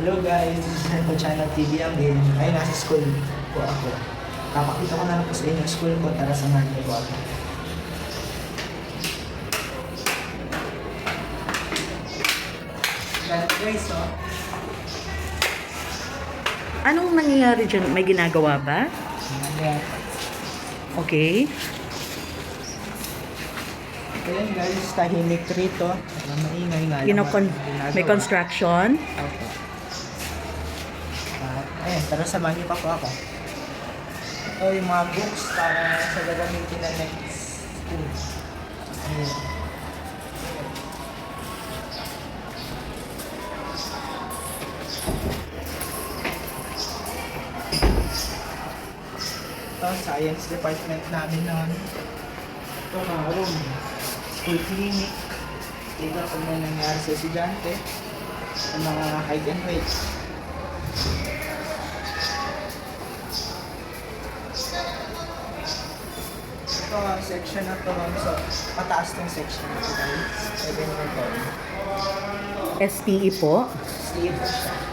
Hello guys, this is Nepo Channel TV again. Ngayon nasa school po ako. Kapakita ko na lang po sa inyo school ko, tara samahan niyo po ako. Ganito guys, oh. Anong nangyayari dyan? May ginagawa ba? Ayan. Okay. Ayan guys, tahimik rito. Maingay nga lang. May construction. Opo. Ayan, tara samahan niyo pa po ako. Ito yung mga books para sa gagamitin na next school. Ayan. Ito, science department namin noon. Ito, mga room. School clinic. Dito kung may nangyari sa estudyante. Ang mga height and weight. Ito, section na to. So, mataas tong section na to guys. Pwede nyo ito. SPE po. Stay po siya.